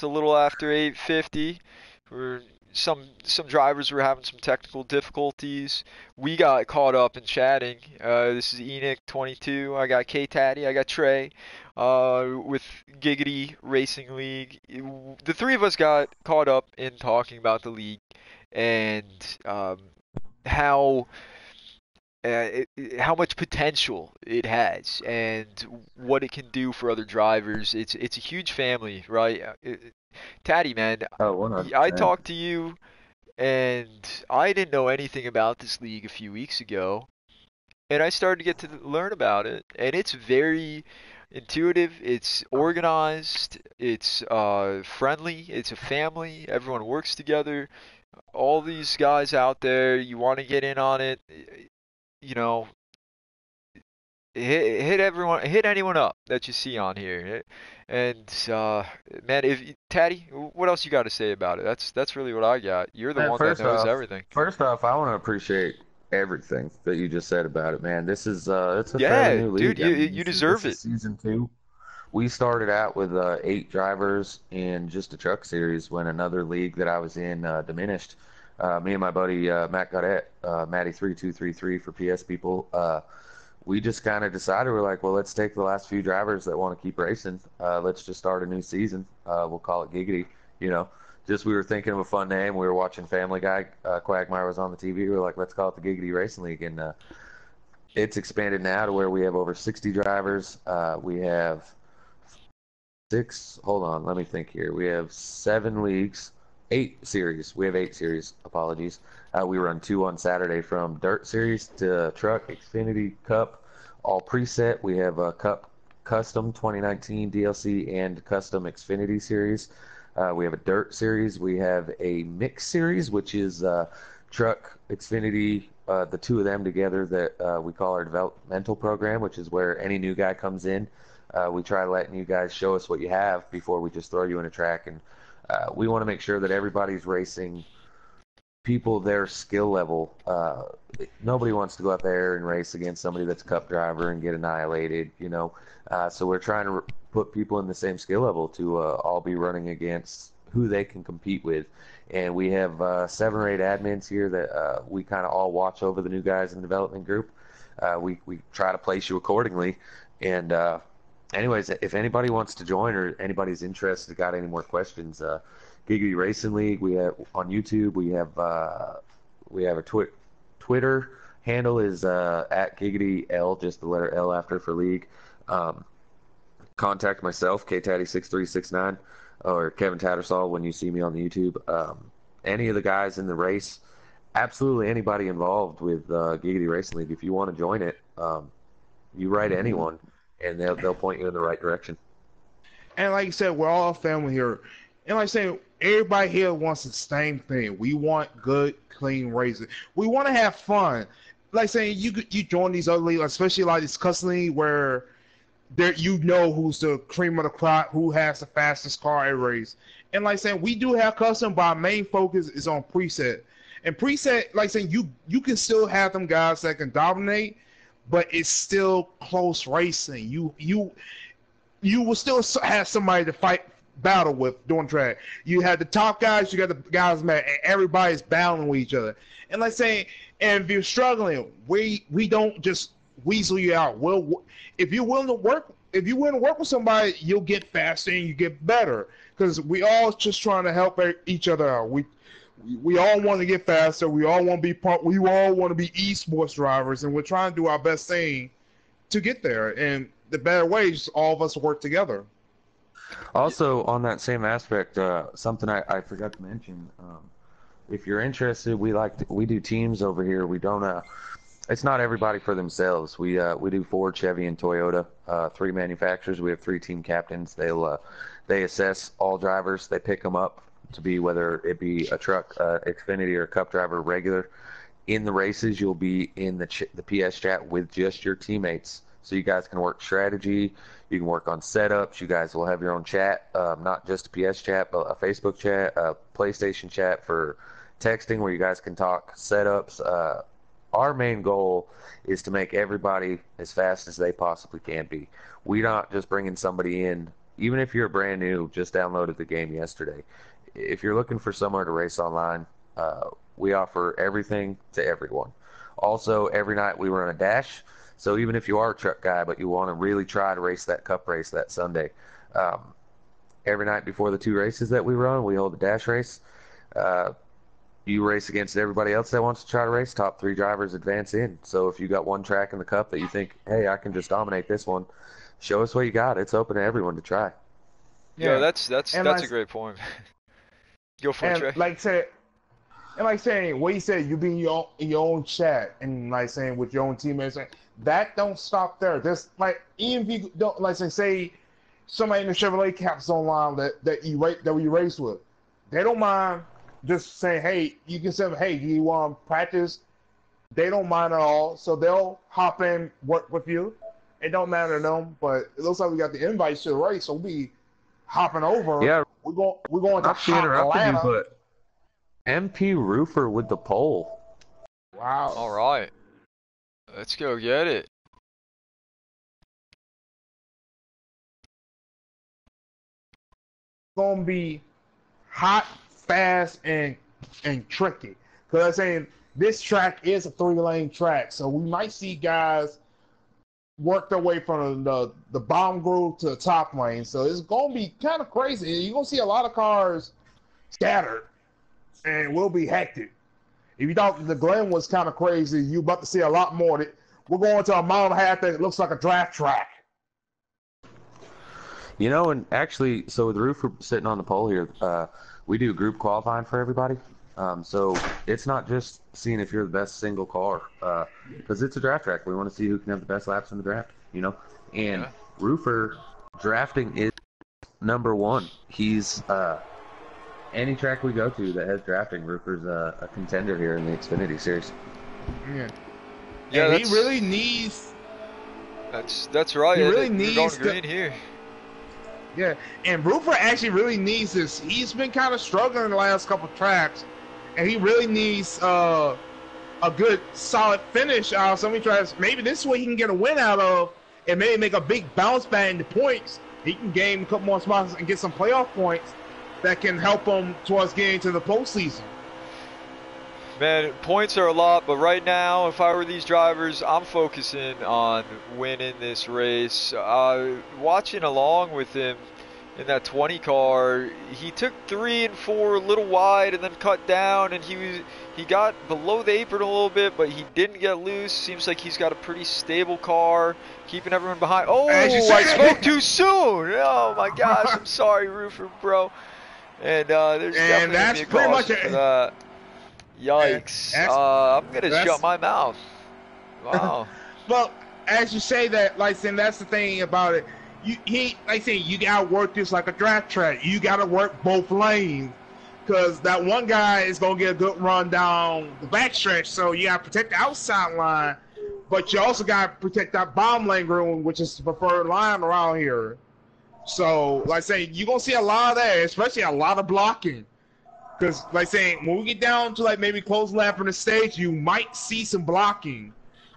a little after 8:50. We're some drivers were having some technical difficulties. We got caught up in chatting. This is Enoch 22. I got K Taddy. I got Trey. With Giggity Racing League. The three of us got caught up in talking about the league and how how much potential it has and what it can do for other drivers. It's a huge family, right? Taddy, man, Oh, I 100%. talked to you and I didn't know anything about this league a few weeks ago, and I started to get to learn about it, and it's very intuitive, it's organized, it's friendly, it's a family, everyone works together. All these guys out there, you want to get in on it, you know, hit everyone, hit anyone up that you see on here. And man, if Taddy, what else you got to say about it? That's really what I got. You're the Man, one that first knows off, everything. first off, I want to appreciate everything that you just said about it, man. This is it's a fairly Yeah, new dude, league. I you mean, you this deserve is it. season two. We started out with 8 drivers in just a truck series when another league that I was in diminished. Me and my buddy Matt Gaudette, Matty3233 for PS people, we just kind of decided we're like, well, let's take the last few drivers that want to keep racing. Let's just start a new season. We'll call it Giggity. You know, just we were thinking of a fun name. We were watching Family Guy. Quagmire was on the TV. We were like, let's call it the Giggity Racing League, and it's expanded now to where we have over 60 drivers. We have six. Hold on, let me think here. We have 7 leagues, 8 series. We have 8 series. Apologies. We run 2 on Saturday from Dirt Series to Truck, Xfinity, Cup, all preset. We have a Cup Custom 2019 DLC and Custom Xfinity Series. We have a Dirt Series. We have a Mix Series, which is Truck, Xfinity, the two of them together that we call our developmental program, which is where any new guy comes in. We try letting you guys show us what you have before we just throw you in a track, and we want to make sure that everybody's racing people their skill level. Nobody wants to go out there and race against somebody that's a cup driver and get annihilated, you know. So we're trying to put people in the same skill level to all be running against who they can compete with. And we have 7 or 8 admins here that we kind of all watch over the new guys in the development group. We try to place you accordingly. And anyways, if anybody wants to join or anybody's interested, got any more questions, Giggity Racing League. We have on YouTube. We have a Twitter handle is at Giggity L, just the letter L after for league. Um, Contact myself, KTaddy6369, or Kevin Tattersall when you see me on the YouTube. Any of the guys in the race, absolutely anybody involved with Giggity Racing League. If you want to join it, you write anyone, and they'll point you in the right direction. And like you said, we're all family here. And like I said, everybody here wants the same thing. We want good, clean racing. We want to have fun. Like saying you join these other leagues, especially like this custom league where there you know who's the cream of the crop, who has the fastest car at race. And like saying, we do have custom, but our main focus is on preset. And preset, like saying, you can still have them guys that can dominate, but it's still close racing. You will still have somebody to fight battle with during track. You have the top guys, you got the guys mad, and everybody's battling with each other. And like saying, and if you're struggling, we don't just weasel you out. If you're willing to work, if you're willing to work with somebody, you'll get faster and you get better. Because we all just trying to help each other out. We all want to get faster. We all want to be part. We all want to be esports drivers, and we're trying to do our best thing to get there. And the better way is all of us work together. Also, on that same aspect, something I forgot to mention. If you're interested, we do teams over here. We don't. It's not everybody for themselves. We do Ford, Chevy, and Toyota. 3 manufacturers. We have 3 team captains. They assess all drivers. They pick them up to be whether it be a truck, Xfinity, or a Cup driver regular. In the races, you'll be in the PS chat with just your teammates, so you guys can work strategy. You can work on setups. You guys will have your own chat, not just a PS chat, but a Facebook chat, a PlayStation chat for texting, where you guys can talk setups. Our main goal is to make everybody as fast as they possibly can be. We're not just bringing somebody in even if you're brand new, just downloaded the game yesterday, if you're looking for somewhere to race online, we offer everything to everyone. Also, every night we run a dash. So even if you are a truck guy, but you want to really try to race that cup race that Sunday, um, every night before the 2 races that we run, we hold a dash race. Uh, you race against everybody else that wants to try to race. Top 3 drivers advance in. So if you got one track in the cup that you think, hey, I can just dominate this one, show us what you got. It's open to everyone to try. Yo, Yeah. that's And a great point. Go for it, and Trey. like said, and like saying what you said, you be in your own chat and like saying with your own teammates, that don't stop there. There's like even if you don't like say somebody in the Chevrolet caps online that we race with, they don't mind just saying, hey, you can say, hey, do you want to practice? They don't mind at all, so they'll hop in, work with you. It don't matter to them, but it looks like we got the invites to the race, so we'll be hopping over. Yeah, We're going to not to hot interrupt you, Atlanta. but MP Roofer with the pole. Wow. All right. Let's go get it. Gonna be hot, fast, and tricky. Because I'm saying this track is a 3-lane track, so we might see guys work their way from the bottom groove to the top lane. So it's gonna be kind of crazy. You're gonna see a lot of cars scattered, and will be hectic. If you thought the Glen was kind of crazy, you're about to see a lot more. We're going to a mile and a half that looks like a draft track. You know, and actually, so with Roofer sitting on the pole here, we do group qualifying for everybody. So it's not just seeing if you're the best single car, because it's a draft track. We want to see who can have the best laps in the draft, you know? And Yeah. Roofer drafting is number 1. He's any track we go to that has drafting, Roofer's a contender here in the Xfinity series. Yeah. Yeah, And he really needs. That's right. He Yeah, really we're needs going green here. Yeah, and Roofer actually really needs this. He's been kind of struggling the last couple tracks, and he really needs a good, solid finish out of some of these tracks. Maybe this is what he can get a win out of, and maybe make a big bounce back into points. He can gain a couple more spots and get some playoff points that can help him towards getting to the postseason. Man, points are a lot, but right now, if I were these drivers, I'm focusing on winning this race. Watching along with him in that 20 car, he took 3 and 4 a little wide and then cut down, and he got below the apron a little bit, but he didn't get loose. Seems like he's got a pretty stable car, keeping everyone behind. Oh, I spoke too soon. Oh my gosh, I'm sorry, Roofer, bro. And there's definitely gonna be a caution for that. Yikes. I'm going to shut my mouth. Wow. Well, as you say that, like, and that's the thing about it. You got to work this like a draft track. You got to work both lanes. Because that one guy is going to get a good run down the backstretch. So you got to protect the outside line. But you also got to protect that bottom lane room, which is the preferred line around here. So, like I say, you're going to see a lot of that, especially a lot of blocking. Because, like saying, when we get down to like maybe close lap on the stage, you might see some blocking,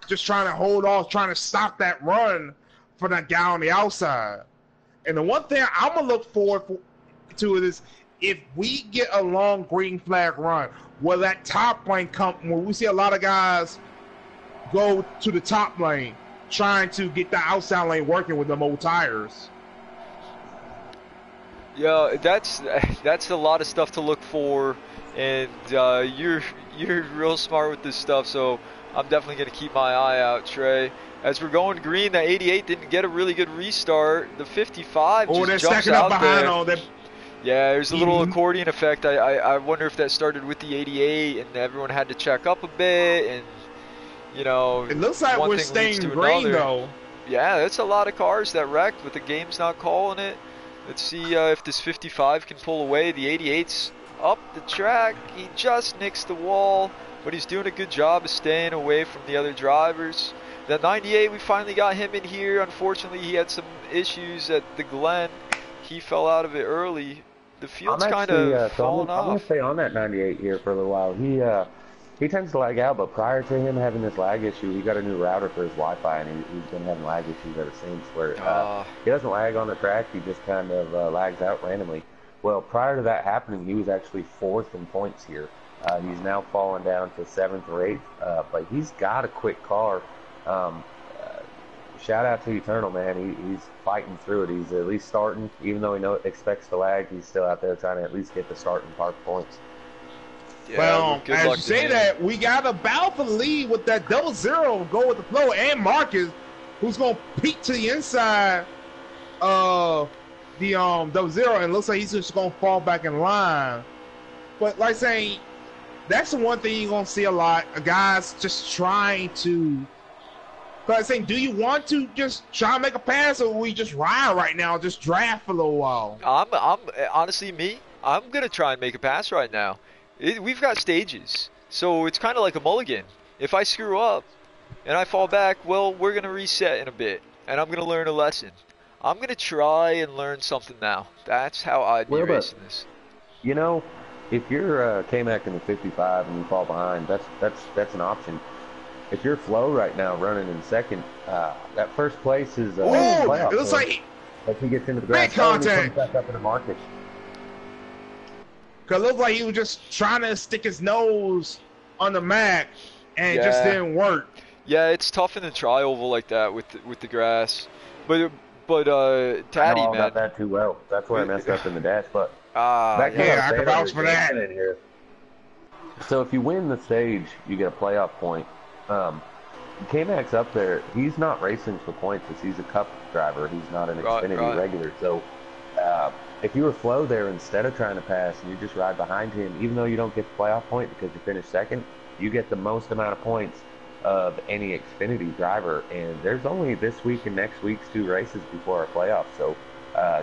just trying to hold off, trying to stop that run for that guy on the outside. And the one thing I'm gonna look forward to is if we get a long green flag run, where that top lane come, where we see a lot of guys go to the top lane, trying to get the outside lane working with them old tires. Yeah, that's a lot of stuff to look for, and you're real smart with this stuff, so I'm definitely going to keep my eye out, Trey. As we're going green, that 88 didn't get a really good restart. The 55 just jumps out there. Yeah, there's a little accordion effect. I wonder if that started with the 88 and everyone had to check up a bit, and you know, it looks like we're staying green though. Yeah, that's a lot of cars that wrecked, but the game's not calling it. Let's see if this 55 can pull away. The 88's up the track. He just nicks the wall, but he's doing a good job of staying away from the other drivers. The 98, we finally got him in here. Unfortunately, he had some issues at the Glen. He fell out of it early. The field's kind of falling off. I'm going to stay on that 98 here for a little while. He tends to lag out, but prior to him having this lag issue, he got a new router for his Wi-Fi, and he's been having lag issues ever since. Where he doesn't lag on the track, he just kind of lags out randomly. Well, prior to that happening, he was actually 4th in points here. He's now fallen down to 7th or 8th, but he's got a quick car. Shout out to Eternal, man. He's fighting through it. He's at least starting, even though he expects to lag. He's still out there trying to at least get the start and park points. Yeah, well, good as luck you to say him. that, we got a battle for the lead with that 0-0 go with the flow, and Marcus, who's gonna peek to the inside of the 0-0, and looks like he's just gonna fall back in line. But like saying, that's the one thing you're gonna see a lot of guys just trying to. But saying, do you want to just try and make a pass, or we just ride right now, just draft for a little while? I'm honestly I'm gonna try and make a pass right now. We've got stages, so it's kind of like a mulligan. If I screw up and I fall back, well, we're gonna reset in a bit, and I'm gonna learn a lesson. I'm gonna try and learn something now. That's how I'd be racing this. You know, if you're K-Mac in the 55 and you fall behind, that's an option. If you're Flo right now running in second, that first place is playoff. It looks like he gets into the grass, big contact. Comes back up in the market. Cause it looked like he was just trying to stick his nose on the Mac, and it just didn't work. Yeah, it's tough in the tri-oval like that with the grass. But Taddy, I know all man. about that too well. That's where I messed up in the dash, but I can vouch for that. So if you win the stage, you get a playoff point. K-Mac's up there. He's not racing for points as he's a cup driver. He's not an Xfinity regular. So if you were Flo there, instead of trying to pass and you just ride behind him, even though you don't get the playoff point because you finished second, you get the most amount of points of any Xfinity driver. And there's only this week and next week's 2 races before our playoffs. So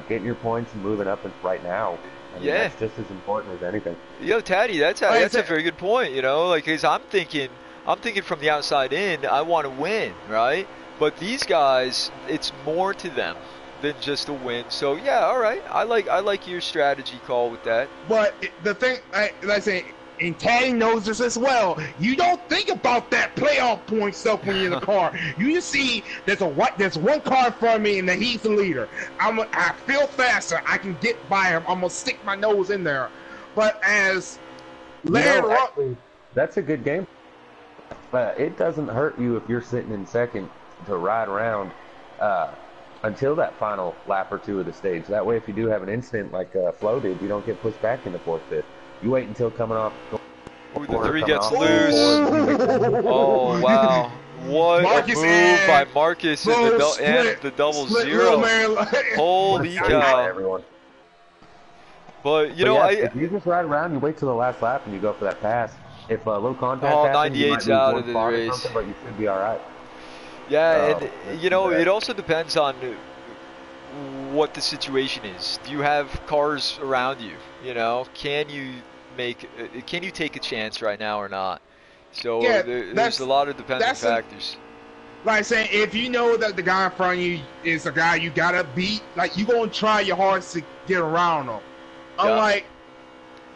getting your points and moving up right now, I mean, that's just as important as anything. Yo, Taddy, that's a very good point. You know, like, cause I'm thinking from the outside in, I want to win, right? But these guys, it's more to them than just a win. So yeah, all right. I like your strategy call with that. But the thing, like I say, and Taddy knows this as well. You don't think about that playoff point stuff when you're in the car. You just see there's one car in front of me, and then he's the leader. I feel faster. I can get by him. I'm gonna stick my nose in there. But as actually, that's a good game. It doesn't hurt you if you're sitting in second to ride around until that final lap or 2 of the stage. That way, if you do have an incident like Flo did, you don't get pushed back into 4th, 5th. You wait until coming off. Ooh, the 3 gets loose. Oh, wow. What Marcus a move by Marcus and the 0-0. Holy cow. But, you know, if you just ride around, you wait till the last lap and you go for that pass. If a little contact happens, you might 98's lose out one of the spot or race. something, but you should be all right. Yeah, and, you know, it also depends on what the situation is. Do you have cars around you? You know, can you take a chance right now or not? So there's a lot of dependent factors. Like saying, if you know that the guy in front of you is a guy you gotta beat, like you gonna try your hardest to get around him. Unlike,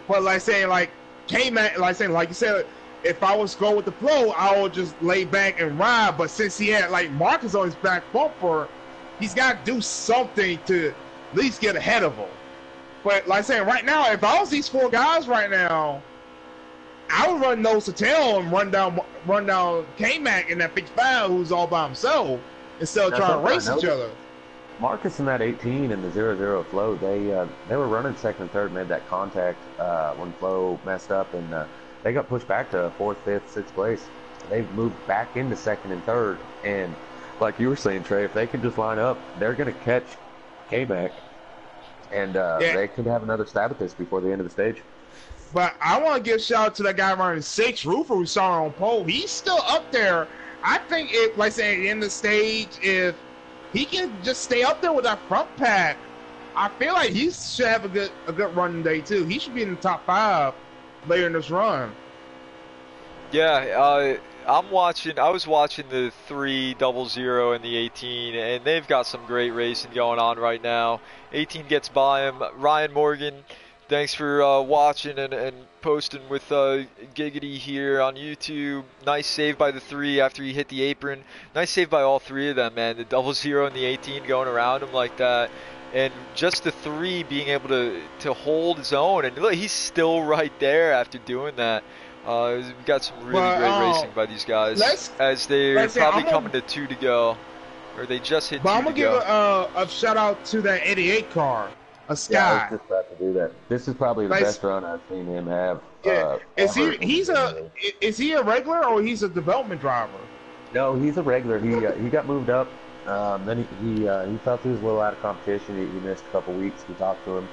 but like saying, like K-Man, like you said, if I was going with the flow, I would just lay back and ride. But since he had like Marcus on his back bumper, he's got to do something to at least get ahead of him. But like saying, right now, if I was these 4 guys right now, I would run nose to tail and run down K-Mac in that 55 who's all by himself instead of trying to race each other. Marcus in that 18 and the 0-0 Flo, they were running second and third, made that contact when Flo messed up, and they got pushed back to 4th, 5th, 6th place. They've moved back into second and third, and like you were saying, Trey, if they can just line up, they're going to catch K-Mac, and they could have another stab at this before the end of the stage. But I want to give a shout out to that guy running 6, Roofer, we saw on pole. He's still up there. I think if, like saying, at the end of the stage, if he can just stay up there with that front pack, I feel like he should have a good running day too. He should be in the top 5 later in this run. Yeah, I was watching the 3-0-0 and the 18, and they've got some great racing going on right now. 18 gets by him. Ryan Morgan, Thanks for watching and posting with Giggity here on YouTube. Nice save by the 3 after he hit the apron. Nice save by all 3 of them, man. The 00 and the 18 going around him like that. And just the 3 being able to hold his own. And look, he's still right there after doing that. We've got some really great racing by these guys. As they're probably coming to 2 to go. Or they just hit 2 to go. But I'm going to give a shout out to that 88 car. A Sky. Yeah, I was just about to do that. This is probably the best run I've seen him have. Yeah. Is he a regular or he's a development driver? No, he's a regular. He got moved up. Then he felt he was a little out of competition. He missed a couple weeks. We talked to him.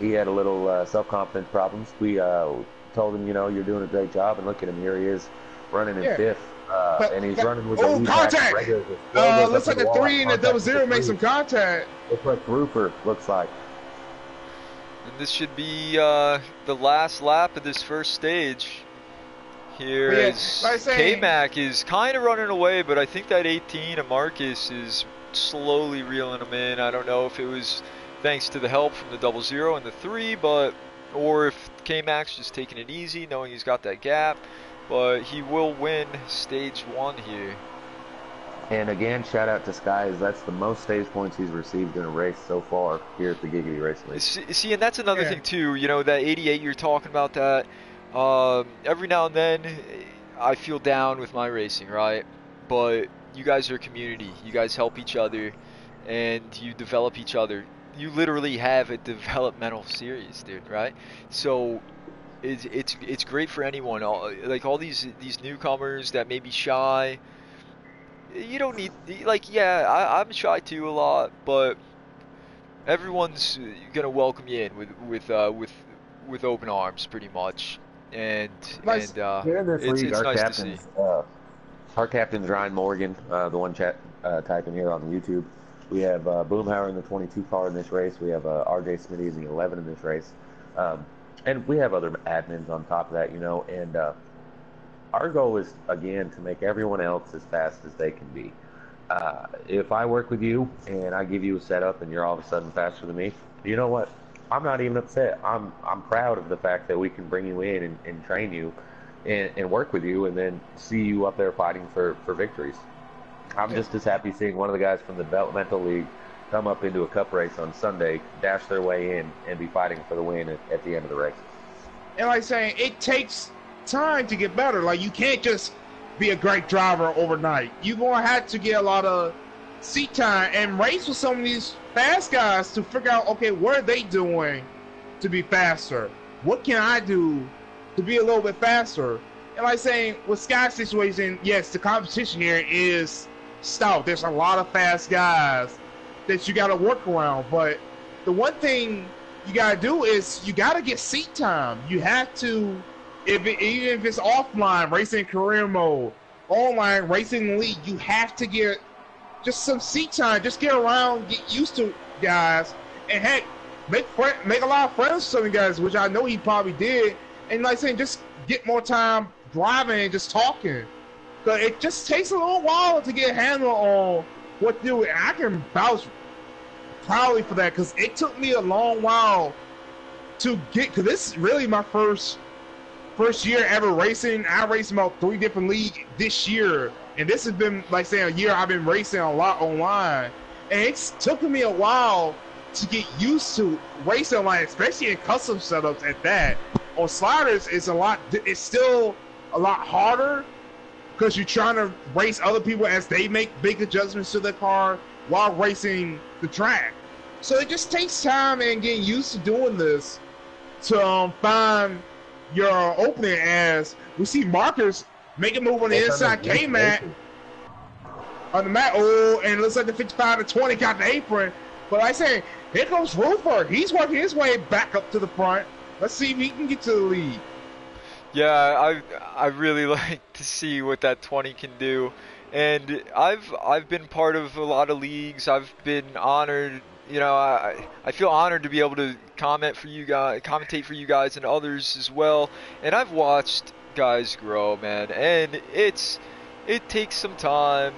He had a little self-confidence problems. We told him, you're doing a great job, and look at him. Here he is running in 5th. And he's running with contact! Looks like the 3 and the 00 make some contact. Looks like Roofer, looks like. And this should be the last lap of this first stage. Here is K-Mac is kind of running away, but I think that 18 of Marcus is slowly reeling him in. I don't know if it was thanks to the help from the 00 and the 3, or if K-Mac's just taking it easy, knowing he's got that gap. But he will win stage 1 here. And again, shout out to Skies. That's the most stage points he's received in a race so far here at the Giggity Racing League. See, and that's another thing too. That 88 you're talking about. That every now and then I feel down with my racing, right? But you guys are a community. You guys help each other, and you develop each other. You literally have a developmental series, dude, right? So it's great for anyone. Like all these newcomers that may be shy. You don't need, I'm shy too a lot, but everyone's gonna welcome you in with open arms, pretty much. And it's nice to see. Our captain's Ryan Morgan, the one typing here on YouTube. We have Boomhauer in the 22 car in this race. We have RJ Smitty in the 11 in this race. And we have other admins on top of that, and our goal is, again, to make everyone else as fast as they can be. If I work with you and I give you a setup and you're all of a sudden faster than me, you know what? I'm not even upset. I'm proud of the fact that we can bring you in and train you and work with you and then see you up there fighting for victories. I'm just as happy seeing one of the guys from the developmental league come up into a cup race on Sunday, dash their way in, and be fighting for the win at the end of the race. And like saying, it takes time to get better. Like, you can't just be a great driver overnight. You're going to have to get a lot of seat time and race with some of these fast guys to figure out, okay, what are they doing to be faster? What can I do to be a little bit faster? And like saying, with Sky's situation, yes, the competition here is stout. There's a lot of fast guys that you got to work around. But the one thing you got to do is you got to get seat time. You have to, even if it's offline, racing career mode, online, racing league, you have to get just some seat time. Just get around, get used to guys, and heck, make a lot of friends with some of the guys, which I know he probably did. And like saying, just get more time driving and just talking. Because it just takes a little while to get a handle on what to do. And I can vouch proudly for that, because it took me a long while to get, because this is really my first year ever racing. I raced about 3 different leagues this year, and this has been, like saying, a year I've been racing a lot online, and it's took me a while to get used to racing online, especially in custom setups at that. On sliders, it's still a lot harder, because you're trying to race other people as they make big adjustments to their car while racing the track. So it just takes time and getting used to doing this to find your opening, as we see Marcus make a move on the inside K-Mat on the mat. Oh, and it looks like the 55-20 got the apron. But like I say, here comes Rutherford. He's working his way back up to the front. Let's see if he can get to the lead. Yeah, I really like to see what that 20 can do. And I've been part of a lot of leagues. I've been honored. I feel honored to be able to commentate for you guys and others as well. And I've watched guys grow, man. And it's it takes some time.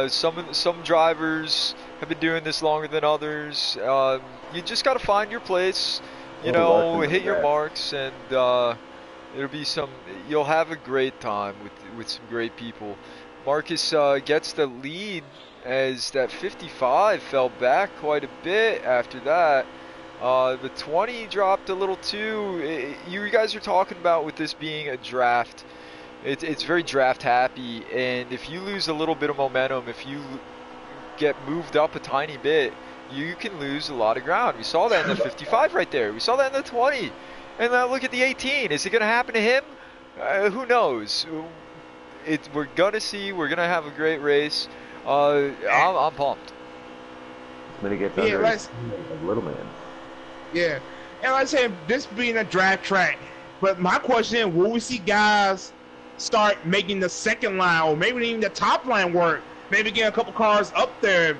Some drivers have been doing this longer than others. You just got to find your place, you know, hit your marks, and it'll be some. You'll have a great time with some great people. Marcus gets the lead as that 55 fell back quite a bit after that. The 20 dropped a little too. You guys are talking about with this being a draft. It's very draft happy, and if you lose a little bit of momentum, if you get moved up a tiny bit, you can lose a lot of ground. We saw that in the 55 right there. We saw that in the 20. And now look at the 18. Is it going to happen to him? Who knows? We're going to see. We're going to have a great race. I'm pumped. When he gets under little man. Yeah. And like I said, this being a draft track, but my question is, will we see guys start making the second line or maybe even the top line work? Maybe get a couple cars up there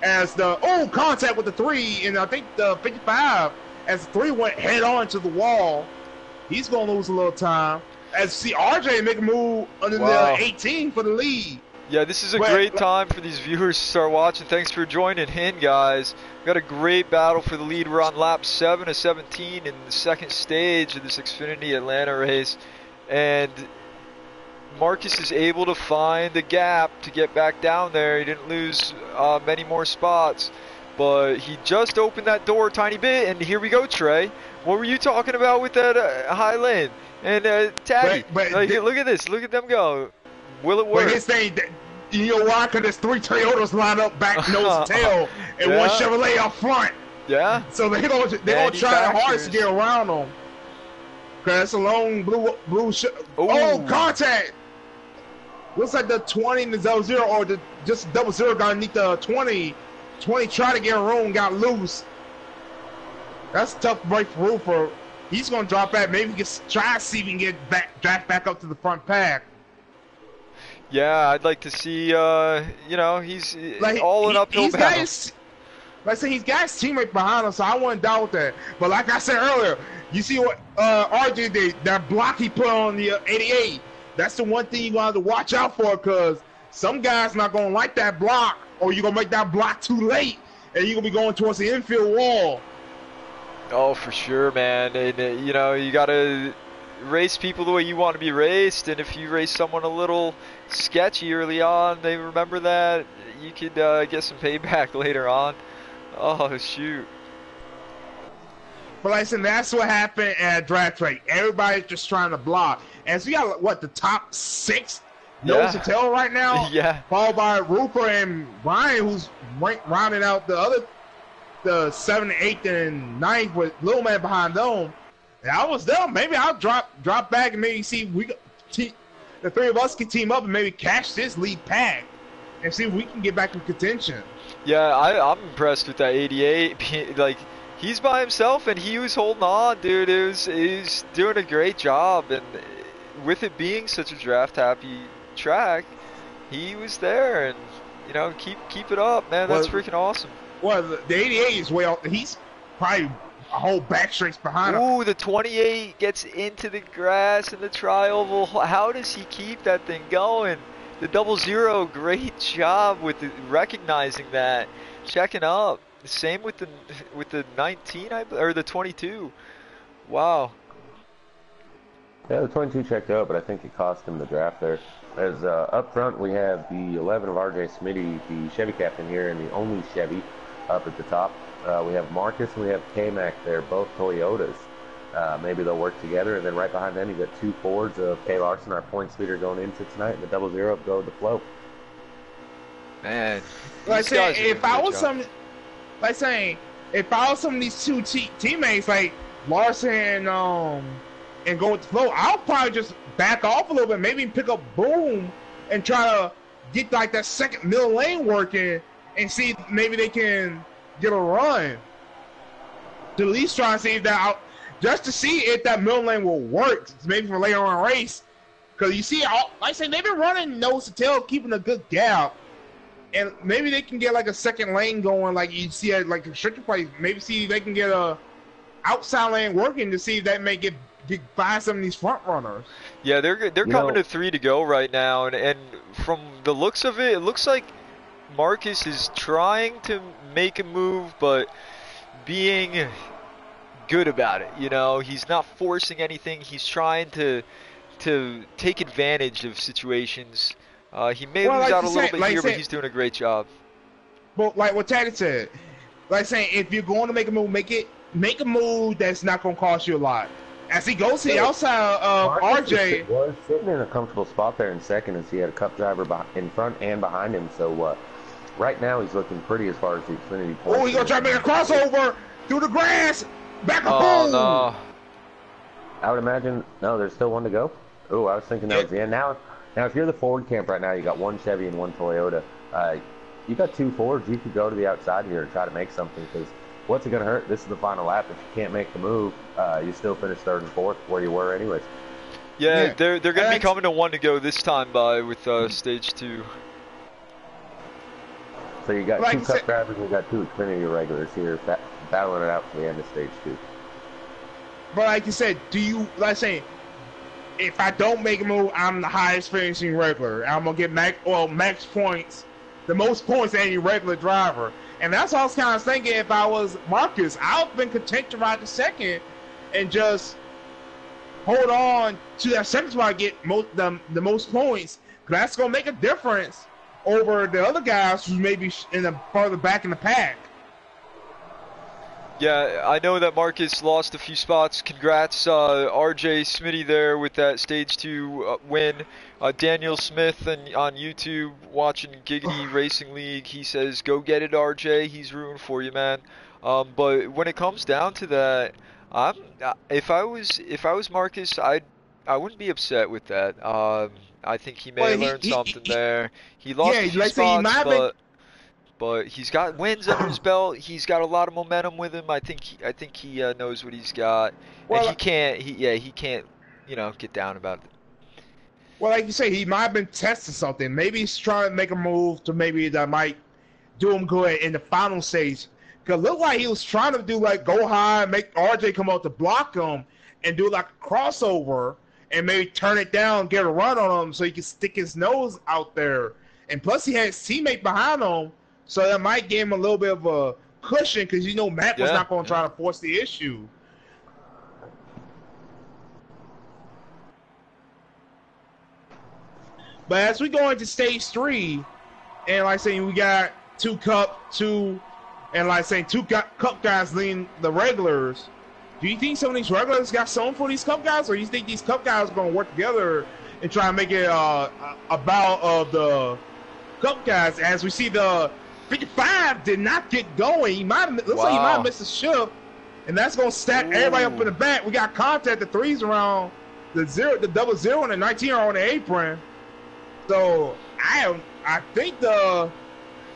as the contact with the 3, and I think the 55 as the 3 went head on to the wall. He's gonna lose a little time. As see RJ make a move under the 18 for the lead. Yeah, this is a great time for these viewers to start watching. Thanks for joining in, guys. We've got a great battle for the lead. We're on lap 7 of 17 in the second stage of this Xfinity Atlanta race, and Marcus is able to find the gap to get back down there. He didn't lose many more spots, but he just opened that door a tiny bit, and here we go, Trey. What were you talking about with that high lane? And Taddy, look at this. Look at them go. Will it work? But his thing, you know why? Because there's 3 Toyotas lined up back nose to tail, and 1 Chevrolet up front. Yeah. So they're gonna try their hardest to get around them. Because it's a long blue contact. Looks like the 20 and the 00, or the just 00 got underneath the 20. 20 tried to get room, got loose. That's a tough break for Roofer. He's gonna drop back. Maybe he can try to see if he can get draft back up to the front pack. Yeah, I'd like to see. You know, he's like, all in uphill battle. Like I said, he's got his teammate behind him, so I wouldn't doubt that. But like I said earlier, you see what RJ did? That block he put on the 88. That's the one thing you want to watch out for, because some guys not gonna like that block, or you're gonna make that block too late, and you're gonna be going towards the infield wall. Oh, for sure, man. And you know, you gotta race people the way you want to be raced, and if you race someone a little sketchy early on, they remember that, you could get some payback later on. Oh, shoot. But like I said, that's what happened at drag track. Everybody's just trying to block. And so you got, what, the top 6 nose to tail right now? Yeah. Followed by Rupert and Brian, who's rounding out the 7th, 8th, and 9th with Little Man behind them. And I was them. Maybe I'll drop back and maybe see the 3 of us can team up and maybe cash this lead pack and see if we can get back in contention. Yeah, I'm impressed with that 88. Like, he's by himself, and he was holding on, dude. He's doing a great job, and with it being such a draft-happy track, he was there, and, you know, keep it up, man. That's freaking awesome. Well, the 88 is way off. He's probably a whole backstretch behind him. Ooh, the 28 gets into the grass in the tri-oval. How does he keep that thing going? The 00, great job with recognizing that, checking up. Same with the 19, or the 22. Wow. Yeah, the 22 checked out, but I think it cost him the draft there. As up front, we have the 11 of RJ Smitty, the Chevy captain here, and the only Chevy up at the top. We have Marcus and we have K-Mac there, both Toyotas. Maybe they'll work together, and then right behind them you got 2 Fords of Kay Larson, our points leader going into tonight, and the 00 of Go with the Flow. Man, like saying, if I was some of these 2 teammates like Larson and Go with the Flow, I'll probably just back off a little bit, maybe pick up Boom and try to get like that second middle lane working and see if maybe they can get a run. To at least try and see if that out, just to see if that middle lane will work, maybe for later on in the race. Because you see, like I said, they've been running nose to tail, keeping a good gap. And maybe they can get like a second lane going, like you see at like restricted place. Maybe see if they can get a outside lane working to see if that may get by some of these front runners. Yeah, they're coming to 3 to go right now, and from the looks of it, it looks like Marcus is trying to make a move, but being good about it. You know, he's not forcing anything. He's trying to take advantage of situations. He may Well, lose like out you a little said, bit like you here, but said, he's doing a great job. but like what Taddy said, like saying if you're going to make a move, make a move that's not going to cost you a lot. As he goes to the outside of Marcus RJ, was sitting in a comfortable spot there in second as he had a Cup driver in front and behind him. So right now he's looking pretty as far as the Xfinity points. oh, he's gonna try to make a crossover through the grass, back Oh home. no! I would imagine no, there's still one to go. Oh, I was thinking that was the end. Now if you're the Ford camp right now, you got one Chevy and one Toyota. You got two Fords. You could go to the outside here and try to make something because what's it going to hurt? This is the final lap. If you can't make the move, you still finish third and fourth where you were anyways. Yeah, they're going to be coming to one to go this time by with stage 2. So you got Like two Cup drivers and you got two Xfinity regulars here battling it out for the end of stage 2. But like you said, if I don't make a move, I'm the highest finishing regular. I'm gonna get max points, the most points than any regular driver. And that's what I was kind of thinking. If I was Marcus, I've been content to ride the second and just hold on to that second spot, get the most points. Cause that's gonna make a difference over the other guys who may be in the farther back in the pack. Yeah, I know that Marcus lost a few spots. Congrats, RJ Smitty there with that stage 2 win. Daniel Smith on YouTube watching Giggity Racing League, he says, "Go get it, RJ." He's rooting for you, man. But when it comes down to that, if I was Marcus, I wouldn't be upset with that. I think he may learn something there. He lost a few spots, but he's got wins under his belt. He's got a lot of momentum with him. I think he knows what he's got, and he can't, get down about it. Well, like you say, he might have been testing something. Maybe he's trying to make a move to maybe that might do him good in the final stage. Cause it looked like he was trying to do like go high, make RJ come out to block him, and do like a crossover, and maybe turn it down, get a run on him, so he can stick his nose out there. And plus, he had his teammate behind him. So that might give him a little bit of a cushion because Matt was not going to try to force the issue. But as we go into stage 3, and like saying we got two Cup guys leading the regulars. Do you think some of these regulars got something for these Cup guys, or do you think these Cup guys are going to work together and try to make it a bout of the Cup guys? As we see the 55 did not get going. He might have missed a shift, and that's gonna stack everybody up in the back. We got contact. The 3s around the 00, and the 19 are on the apron. So I think the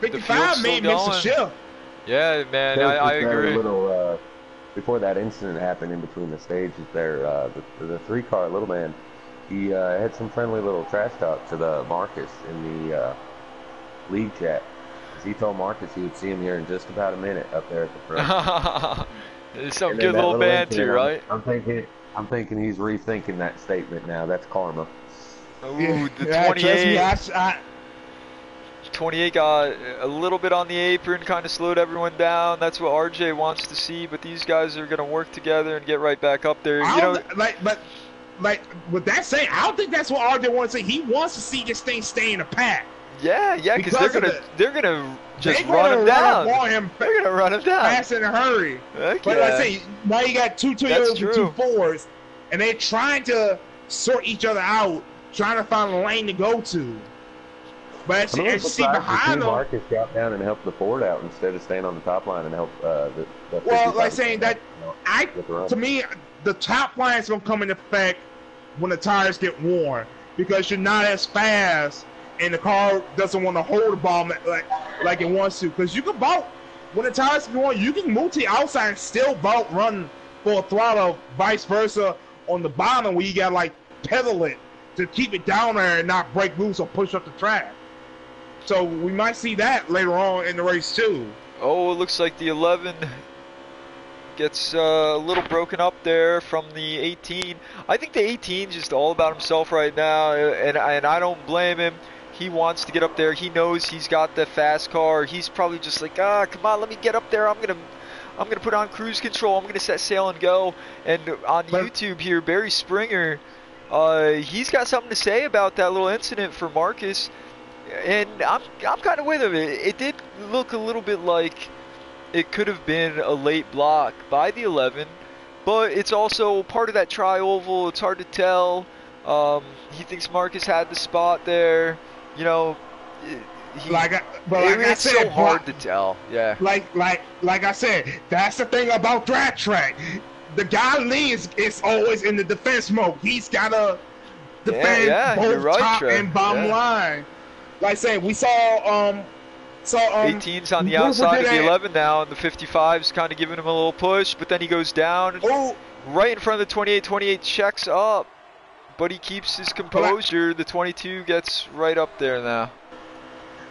55 may miss a shift. Yeah, man, I agree. Before that incident happened in between the stages there, the 3-car little man, he had some friendly little trash talk to the Marcus in the league chat. He told Marcus he would see him here in just about a minute up there at the front. There's some good little banter, right? I'm thinking he's rethinking that statement now. That's karma. Ooh, the 28. 28 got a little bit on the apron, kind of slowed everyone down. That's what RJ wants to see, but these guys are going to work together and get right back up there. But with that saying, I don't think that's what RJ wants to see. He wants to see this thing stay in a pack. Yeah, because they're gonna just run him down. They're gonna run him down fast in a hurry. Okay. But like I say, now you got two Toyotas and two Fords, and they're trying to sort each other out, trying to find a lane to go to. But as you see behind them, Marcus got down and helped the Ford out instead of staying on the top line and help the well, like saying that to me, the top line is gonna come into effect when the tires get worn because you're not as fast. And the car doesn't want to hold the ball like it wants to. Because you can bolt. When the tires go on, you can move to the outside and still bolt run for a throttle, vice versa on the bottom where you got to pedal it to keep it down there and not break loose or push up the track. So we might see that later on in the race too. Oh, it looks like the 11 gets a little broken up there from the 18. I think the 18 is just all about himself right now, and I don't blame him. He wants to get up there. He knows he's got the fast car. He's probably just like, come on, let me get up there. I'm gonna put on cruise control. I'm gonna set sail and go. And on YouTube here, Barry Springer, he's got something to say about that little incident for Marcus. And I'm kind of with him. It did look a little bit like it could have been a late block by the 11, but it's also part of that tri-oval. It's hard to tell. He thinks Marcus had the spot there. You know, it's so hard to tell. Yeah. Like I said, that's the thing about drag track. The guy Lee is always in the defense mode. He's gotta defend both top and bottom line. Like I said, we saw 18's on the outside of the 11 now, and the 55's kind of giving him a little push, but then he goes down right in front of the 28. 28 checks up, but he keeps his composure. The 22 gets right up there now.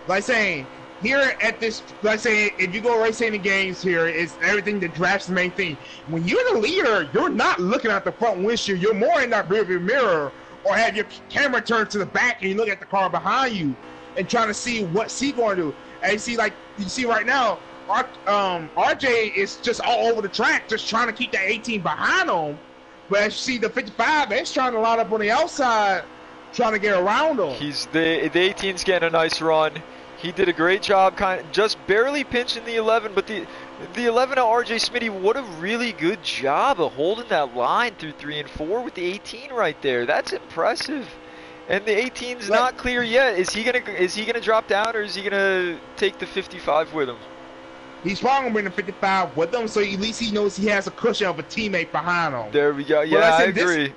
Like saying, here at this, like saying, if you go racing the games here, it's everything that drafts the main thing. When you're the leader, you're not looking at the front windshield. You're more in that rearview mirror, or have your camera turned to the back and you look at the car behind you and trying to see what C going to do. And you see right now, RJ is just all over the track, just trying to keep that 18 behind him. But as you see the 55, it's trying to line up on the outside, trying to get around him. The 18's getting a nice run. He did a great job, just barely pinching the 11, but the 11 of RJ Smitty, what a really good job of holding that line through 3 and 4 with the 18 right there. That's impressive. And the 18's not clear yet. Is he gonna drop down, or is he gonna take the 55 with him? He's probably gonna bring the 55 with him, so at least he knows he has a cushion of a teammate behind him. There we go. Yeah, I agree.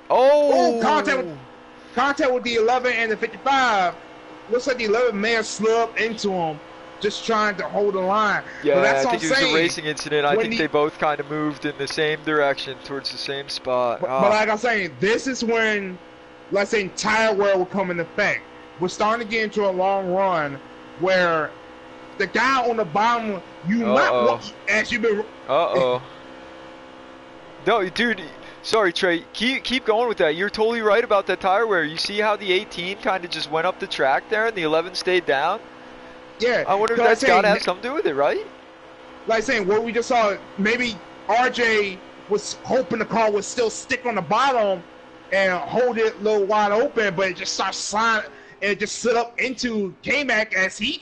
Contact with the 11 and the 55. Looks like the 11 may have slugged into him, just trying to hold the line. Yeah, but that's I think it was a racing incident. I think they both kind of moved in the same direction towards the same spot. But like I'm saying, this is when, let's say, tire wear will come into effect. We're starting to get into a long run where the guy on the bottom, as you've been. No, dude. Sorry, Trey. Keep going with that. You're totally right about that tire wear. You see how the 18 kind of just went up the track there, and the 11 stayed down. Yeah. I wonder if that's got to have something to do with it, right? Like saying, what we just saw, maybe RJ was hoping the car would still stick on the bottom and hold it a little wide open, but it just starts sliding and it just slid up into K-Mac as he's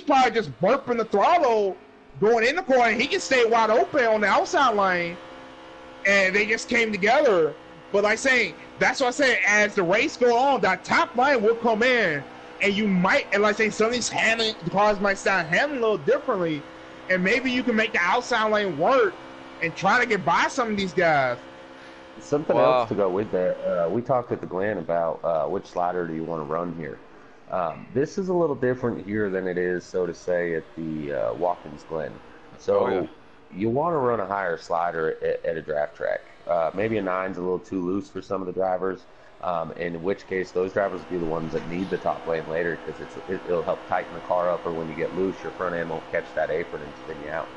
probably just burping the throttle going in the corner, and he can stay wide open on the outside lane, and they just came together. But like saying, that's what I say, as the race go on, that top line will come in, and you might, and like saying, some of these the cars might start handling a little differently, and maybe you can make the outside lane work and try to get by some of these guys. Something else to go with that. We talked with the Glenn about which slider do you want to run here. This is a little different here than it is, so to say, at the Watkins Glen. So you want to run a higher slider at a draft track. Maybe a 9's a little too loose for some of the drivers, in which case those drivers will be the ones that need the top lane later, because it'll help tighten the car up, or when you get loose, your front end won't catch that apron and spin you out.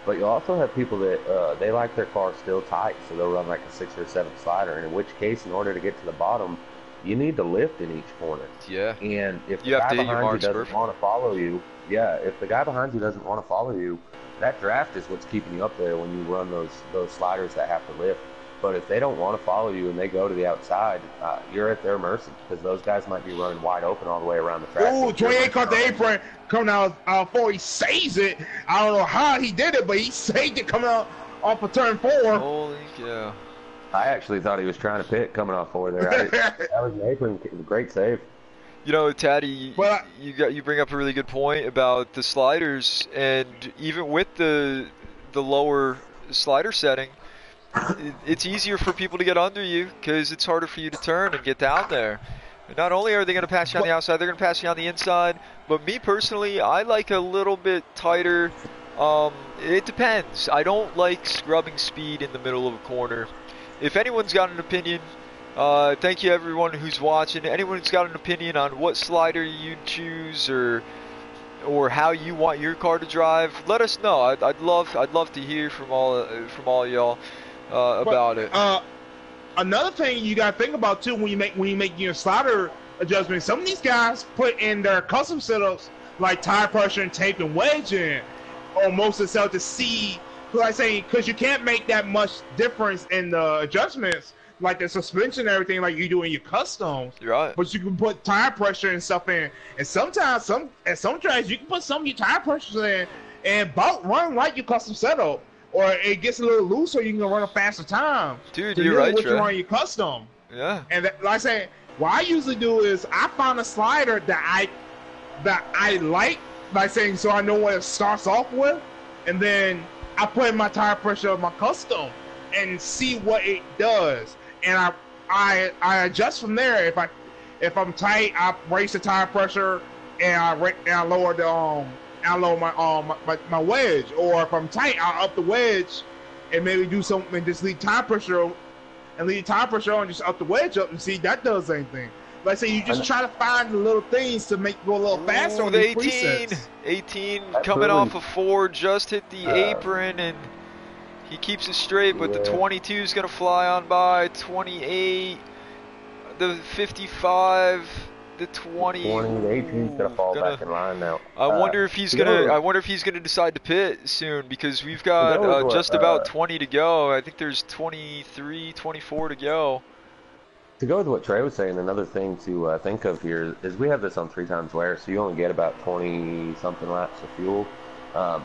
But you also have people that they like their car still tight, so they'll run like a 6 or 7 slider, and in which case, in order to get to the bottom, you need to lift in each corner. Yeah. And if the guy behind you doesn't want to follow you, if the guy behind you doesn't want to follow you, that draft is what's keeping you up there when you run those sliders that have to lift. But if they don't want to follow you and they go to the outside, you're at their mercy, because those guys might be running wide open all the way around the track. Ooh, 28 caught the apron coming out before he saves it. I don't know how he did it, but he saved it coming out off of turn 4. Holy cow. I actually thought he was trying to pit coming off 4 there. That was an apron, great save. You know, Taddy, you bring up a really good point about the sliders, and even with the lower slider setting, it's easier for people to get under you, because it's harder for you to turn and get down there. And not only are they going to pass you on the outside, they're going to pass you on the inside. But me personally, I like a little bit tighter. It depends. I don't like scrubbing speed in the middle of a corner. If anyone's got an opinion, thank you everyone who's watching. Anyone who's got an opinion on what slider you'd choose, or how you want your car to drive, let us know. I'd love to hear from all y'all about it. Another thing you gotta think about too when you make your slider adjustments. Some of these guys put in their custom setups like tire pressure and tape and wedge in, or most of the stuff to see. Like I say, because you can't make that much difference in the adjustments, like the suspension and everything, like you do in your customs. You're right. But you can put tire pressure and stuff in, and sometimes at some tracks you can put some of your tire pressures in and about run like your custom setup, or it gets a little loose so you can run a faster time. Dude, so you're right, what Trey. you run your custom. Yeah. And that, like I say, what I usually do is I find a slider that I like saying, so I know what it starts off with, and then I put in my tire pressure of my custom and see what it does, and I adjust from there. If I'm tight, I raise the tire pressure and I lower the my wedge, or if I'm tight, I up the wedge and maybe do something and just leave tire pressure on and just up the wedge up and see if that does anything. Like I say, you just try to find the little things to make it go a little faster on these 18. presets. 18 Absolutely. coming off of 4, just hit the apron, and he keeps it straight, but the 22 is going to fly on by. 28, the 55, the 20. The 18's gonna fall back in line now. I wonder if he's gonna decide to pit soon, because we've got just about 20 to go. I think there's 23, 24 to go. To go with what Trey was saying, another thing to think of here is we have this on 3 times wear, so you only get about 20-something laps of fuel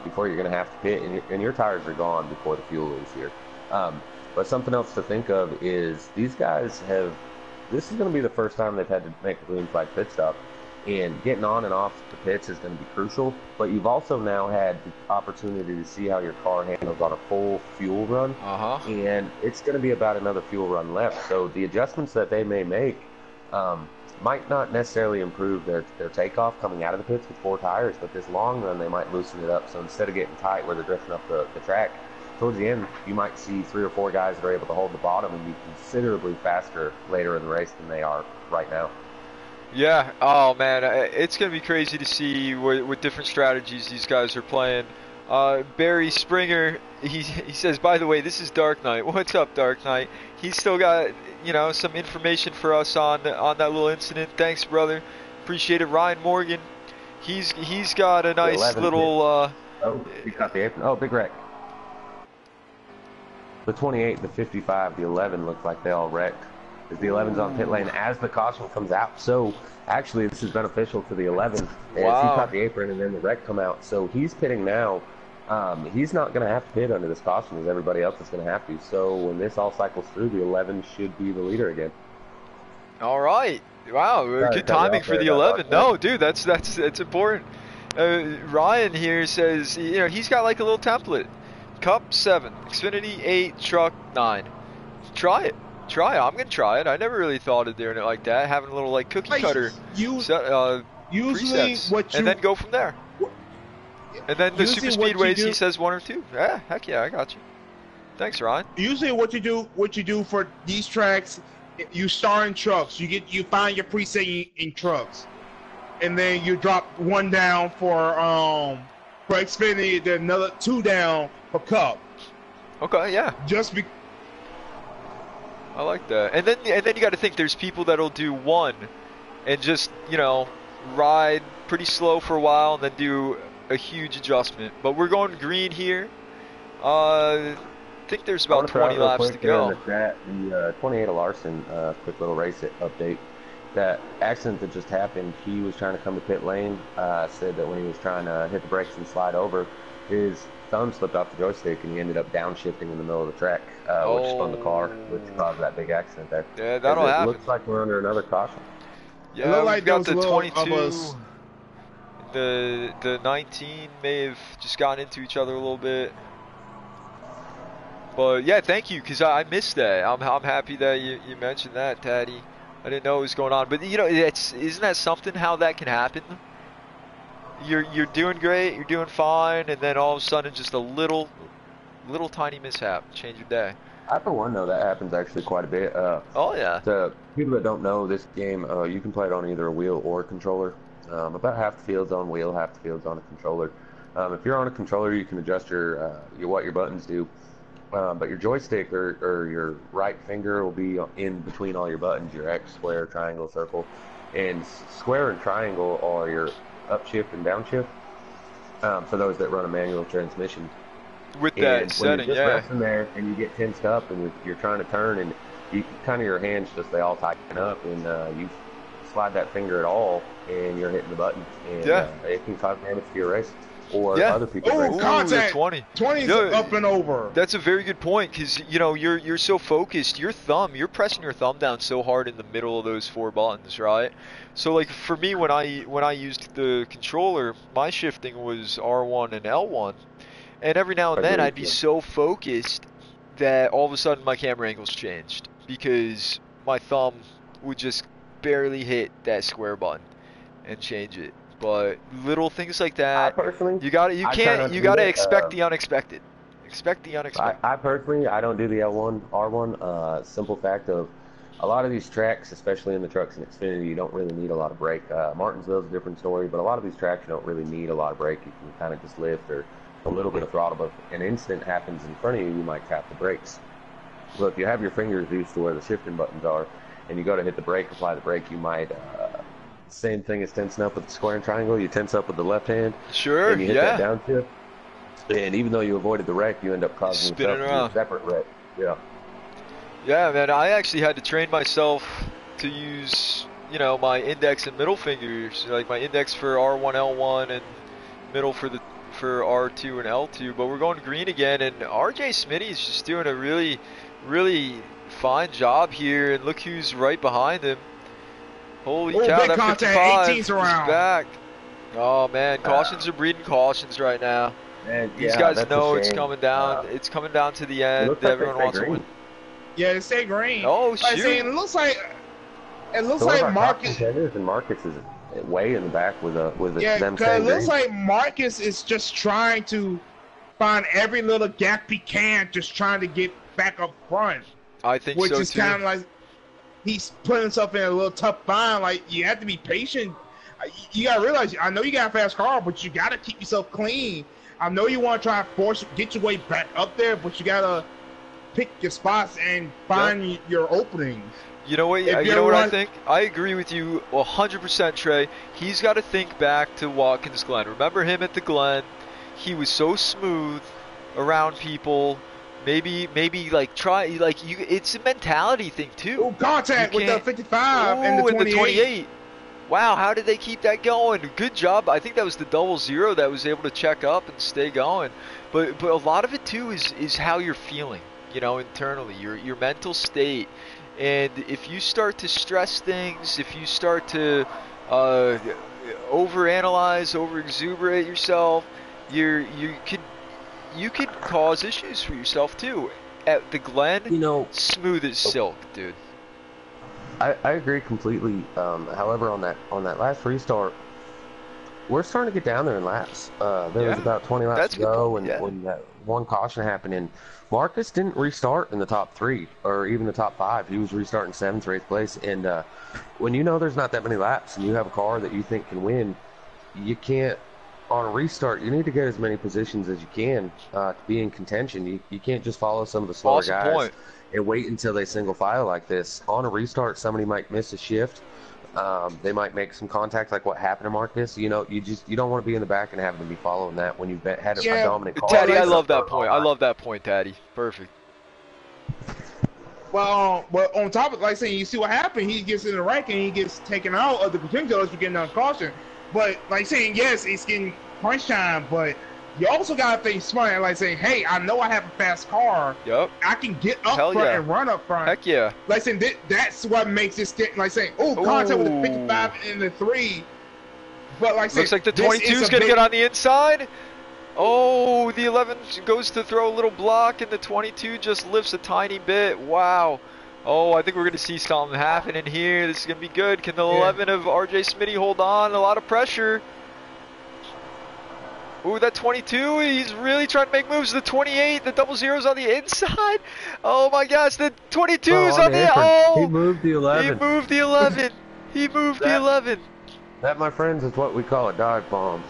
before you're going to have to pit, and your tires are gone before the fuel is here. But something else to think of is these guys this is going to be the first time they've had to make a green flag pit stop, and getting on and off the pits is going to be crucial, but you've also now had the opportunity to see how your car handles on a full fuel run, and it's going to be about another fuel run left, so the adjustments that they may make might not necessarily improve their takeoff coming out of the pits with 4 tires, but this long run they might loosen it up, so instead of getting tight where they're drifting up the track, towards the end you might see 3 or 4 guys that are able to hold the bottom and be considerably faster later in the race than they are right now. Yeah, oh man, it's going to be crazy to see what different strategies these guys are playing. Barry Springer, he says, by the way, this is Dark Knight. What's up, Dark Knight? He's still got, some information for us on that little incident. Thanks, brother. Appreciate it. Ryan Morgan, he's got a nice little... oh, he got the apron. Oh, big wreck. The 28, the 55, the 11 look like they all wrecked. The 11's on pit lane as the caution comes out. So actually this is beneficial to the 11 as he caught the apron and then the wreck come out. So he's pitting now. He's not going to have to pit under this caution as everybody else is going to have to. So when this all cycles through, the 11 should be the leader again. All right. Wow, good timing for the 11. No, dude, that's important. Ryan here says, he's got like a little template. Cup 7, Xfinity 8, truck 9. Try it. I'm gonna try it. I never really thought of doing it like that, having a little like cookie cutter usually presets, what you, and then go from there. And then the super speedways, he says 1 or 2. Yeah, heck yeah, I got you. Thanks, Ryan. Usually, what you do for these tracks, you start in trucks. You find your preset in trucks, and then you drop 1 down for Xfinity, then another 2 down for Cup. Okay, yeah. I like that. And then you got to think there's people that'll do 1 and just, ride pretty slow for a while and then do a huge adjustment. But we're going green here. I think there's about 20 laps to go. The 28 of Larson, quick little race update. That accident that just happened, he was trying to come to pit lane, said that when he was trying to hit the brakes and slide over, his thumb slipped off the joystick and he ended up downshifting in the middle of the track, which spun the car, which caused that big accident there. Yeah, that'll happen. It looks like we're under another caution. Yeah, we've got the 22. The 19 may have just gotten into each other a little bit. But yeah, thank you, because I missed that. I'm happy that you mentioned that, Taddy. I didn't know what was going on. But isn't that something, how that can happen? You're doing great, you're doing fine, and then all of a sudden just a little tiny mishap change your day. I, for one, know that happens actually quite a bit. Oh yeah. To people that don't know this game, you can play it on either a wheel or a controller. About half the field's on wheel, half the field's on a controller. If you're on a controller, you can adjust what your buttons do. But your joystick or your right finger will be in between all your buttons, your X, square, triangle, circle. And square and triangle are your upshift and downshift. For those that run a manual transmission. With And that when setting, you're just yeah. resting there and you get tensed up and you're trying to turn and you kind of your hands just they all tighten up and you slide that finger at all and you're hitting the button and it can cause damage to your race or other people's Oh, races. contact! 20. 20's No, up and over. That's a very good point because you're so focused. You're pressing your thumb down so hard in the middle of those 4 buttons, right? So like for me, when I used the controller, my shifting was R1 and L1, and every now and then Agreed, I'd be yeah. so focused that all of a sudden my camera angles changed because my thumb would just barely hit that square button and change it. But little things like I that, personally, you I try not to do gotta that. expect the unexpected. Expect the unexpected. I personally, I don't do the L1, R1. Simple fact of a lot of these tracks, especially in the trucks and Xfinity, you don't really need a lot of brake. Martinsville's a different story, but a lot of these tracks you don't really need a lot of brake. You can kind of just lift or a little bit of throttle. But if an incident happens in front of you, you might tap the brakes. Well, if you have your fingers used to where the shifting buttons are, and you go to hit the brake, apply the brake, you might. Same thing as tensing up with the square and triangle. You tense up with the left hand, Sure, and you hit yeah. that downshift. And even though you avoided the wreck, you end up causing Spinning yourself around. a separate wreck. Yeah. Yeah, man, I actually had to train myself to use, my index and middle fingers, like my index for R1, L1, and middle for R2 and L2. But we're going green again, and RJ Smitty's just doing a really, really fine job here. And look who's right behind him. Holy Oh, cow, big that contact, 55 18th is round. back. Oh man, cautions are breeding cautions right now. And These yeah, guys that's a know it's shame. coming down. It's coming down to the It end. looks like Everyone they wants stay to win. green. Yeah, they stay green. Oh Like I say, shoot! it looks like So one of our top Marcus. contenders, and Marcus is way in the back with Yeah, them because it staying looks green. like Marcus is just trying to find every little gap he can, just trying to get back up front, I think which so is too. kind of like he's putting himself in a little tough bind. Like you have to be patient. You gotta realize, I know you got a fast car, but you gotta keep yourself clean. I know you want to try and get your way back up there, but you gotta pick your spots and find your openings. You know what? If You know what I you're think? I agree with you 100%, Trey. He's got to think back to Watkins Glen. Remember him at the Glen? He was so smooth around people. Maybe like try like you. It's a mentality thing too. Oh, contact You with the can't- 55 and Ooh, the 28. Wow, how did they keep that going? Good job. I think that was the 00 that was able to check up and stay going. But a lot of it too is how you're feeling, internally, your mental state. And if you start to stress things, if you start to overanalyze, overexuberate yourself, you could cause issues for yourself too. At the Glen, smooth as silk, dude. I agree completely. However, on that last restart, we're starting to get down there in laps. There was about 20 laps That's to a good go, point, yeah. when that one caution happened, and Marcus didn't restart in the top 3 or even the top 5. He was restarting 7th or 8th place. And when there's not that many laps and you have a car that you think can win, you can't. On a restart, you need to get as many positions as you can to be in contention. You can't just follow some of the slower Awesome guys point. and wait until they single file like this. On a restart, somebody might miss a shift. They might make some contact, like what happened to Marcus. You don't want to be in the back and have them be following that when you've had a dominant car. Taddy, I love that point. I love that point, Taddy. Perfect. Well, on top of, like saying, you see what happened. He gets in the rank and he gets taken out of the potential for getting on caution. But like saying, yes, it's getting crunch time, but you also gotta think smart and like saying, hey, I know I have a fast car. Yep. I can get up Hell front yeah. and run up front. Heck yeah. Like saying, that's what makes this get like saying, contact with the 55 and the 3. But like saying, Looks like the this 22 is a going to big- get on the inside. Oh, the 11 goes to throw a little block, and the 22 just lifts a tiny bit. Wow. Oh, I think we're going to see something happen in here. This is going to be good. Can the 11 of RJ Smitty hold on? A lot of pressure. Ooh, that 22, he's really trying to make moves. The 28, the 00's on the inside. Oh my gosh, the 22 is on the... He moved the 11. He moved the 11. He moved the 11. That, my friends, is what we call a dive bomb.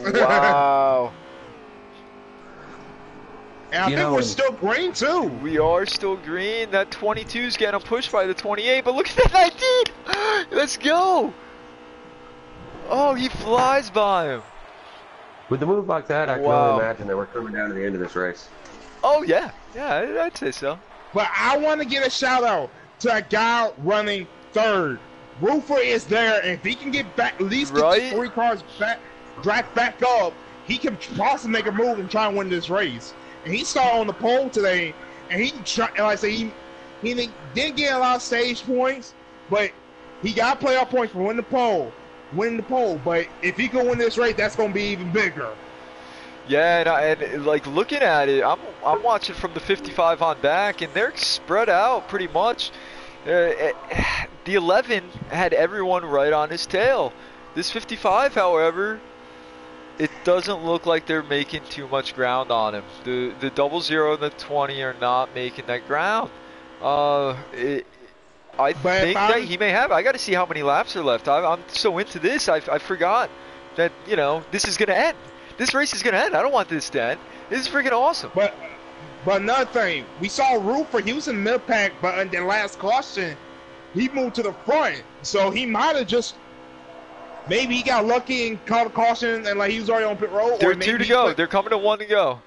Wow. And I think we're still green too. We are still green. That 22's getting pushed by the 28, but look at that 19. Let's go. Oh, he flies by him. With the move like that, I can only Wow. imagine that we're coming down to the end of this race. Oh yeah, yeah, I'd say so. But I want to get a shout out to that guy running third. Roofer is there, and if he can get back, at least get Right? 3 cars back, drag back up, he can possibly make a move and try and win this race. And he started on the pole today, and like I say, he didn't get a lot of stage points, but he got playoff points for winning the pole. But if he can win this race, that's going to be even bigger. Yeah, and like looking at it, I'm watching from the 55 on back, and they're spread out pretty much. The 11 had everyone right on his tail. This 55, however, it doesn't look like they're making too much ground on him. The 00 and the 20 are not making that ground. I think that he may have. I got to see how many laps are left. I'm so into this, I forgot that this is gonna end. This race is gonna end. I don't want this to end. This is freaking awesome. But another thing, we saw Roofer. He was in the middle pack, but in the last caution, he moved to the front. So he might have just maybe he got lucky and caught a caution, and like he was already on pit road. There are 2 to go. They're coming to 1 to go.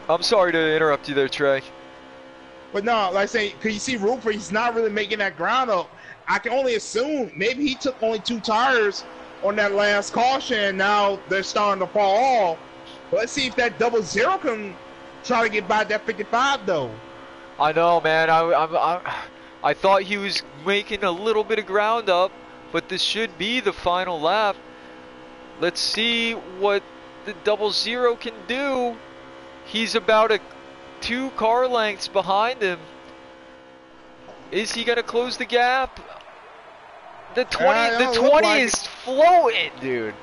I'm sorry to interrupt you there, Trey. But no, like I say, cause you see Roofer, he's not really making that ground up. I can only assume maybe he took only 2 tires on that last caution, and now they're starting to fall off. But let's see if that 00 can try to get by that 55 though. I know, man. I thought he was making a little bit of ground up, but this should be the final lap. Let's see what the 00 can do. He's about 2 car lengths behind him. Is he gonna close the gap? The 20 is floating, dude.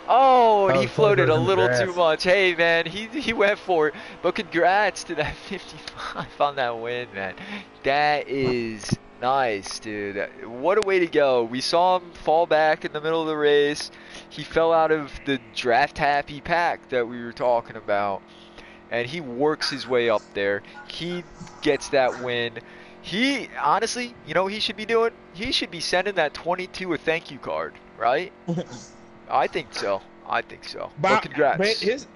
Oh, and he floated a little too much. Hey, man, he went for it. But congrats to that 55 on that win, man. That is nice, dude. What a way to go. We saw him fall back in the middle of the race. He fell out of the draft-happy pack that we were talking about. And he works his way up there. He gets that win. He, honestly, you know what he should be doing? He should be sending that 22 a thank you card, right? I think so. But congrats.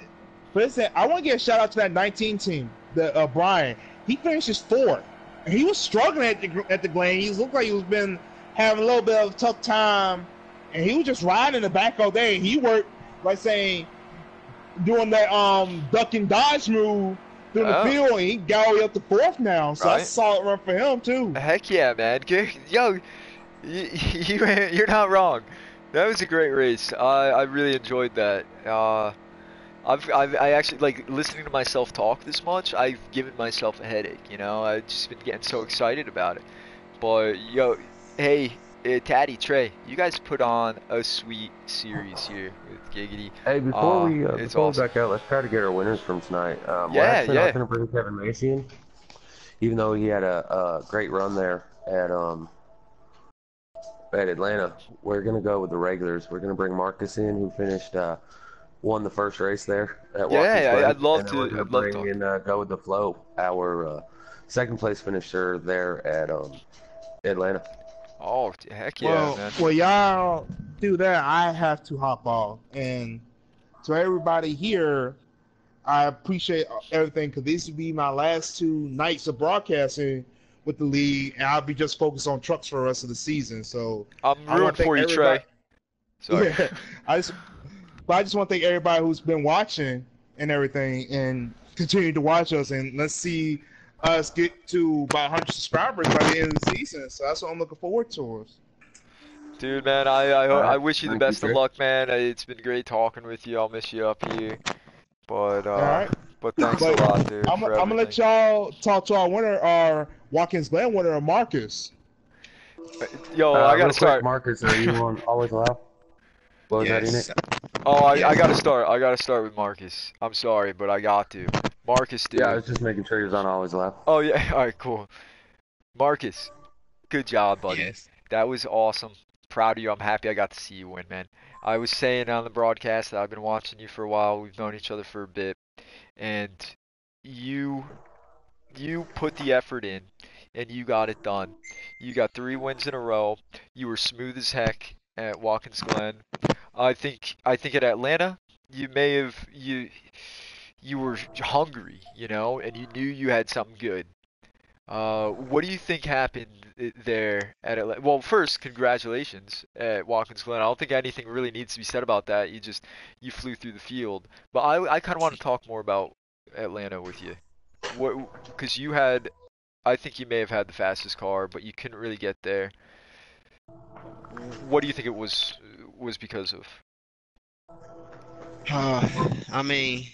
But I want to give a shout out to that 19 team, the Brian. He finishes 4th. And he was struggling at the Glen. He looked like he was been having a little bit of a tough time. And he was just riding in the back all day. He worked, like saying, doing that duck and dodge move through the field, and he got all the way up to 4th now. So that's a solid run for him too. Heck yeah, man. Yo, you're not wrong. That was a great race. I really enjoyed that. I actually like listening to myself talk this much. I've given myself a headache. I've just been getting so excited about it. But yo, hey, Taddy, Trey, you guys put on a sweet series here with Giggity. Hey, before we back out, let's try to get our winners from tonight. We're actually not going to bring Kevin Macy in, even though he had a great run there at Atlanta. We're going to go with the regulars. We're going to bring Marcus in, who won the first race there at Watkins Glen. I'd love to. We're going to bring in go with the flow, our second place finisher there at Atlanta. Oh, heck yeah, man. Well, y'all do that. I have to hop off. And to everybody here, I appreciate everything because these will be my last 2 nights of broadcasting with the league, and I'll be just focused on trucks for the rest of the season. So I'm rooting for you, Trey. Sorry. Yeah, I just want to thank everybody who's been watching and everything, and continue to watch us. And let's see us get to about 100 subscribers by the end of the season. So that's what I'm looking forward to. Dude, man, I wish you the best of luck, man. It's been great talking with you. I'll miss you up here. But but thanks a lot, dude. I'm gonna let y'all talk to our winner, our Watkins Glen winner, Marcus. Yo, I gotta start. Marcus, are you on Always Allow? What was that in it? Oh, I gotta start. I gotta start with Marcus. I'm sorry, but I got to. Marcus, dude. Yeah, I was just making sure he was on Always Allow. Oh yeah, all right, cool. Marcus, good job, buddy. Yes. That was awesome. Proud of you. I'm happy I got to see you win, man. I was saying on the broadcast that I've been watching you for a while. We've known each other for a bit, and you put the effort in, and you got it done. You got 3 wins in a row. You were smooth as heck at Watkins Glen. I think at Atlanta, you may have you were hungry, and you knew you had something good. What do you think happened there at Atlanta? Well, first, congratulations at Watkins Glen. I don't think anything really needs to be said about that. You flew through the field. But I kind of want to talk more about Atlanta with you. Because I think you may have had the fastest car, but you couldn't really get there. What do you think it was because of? Uh, I mean,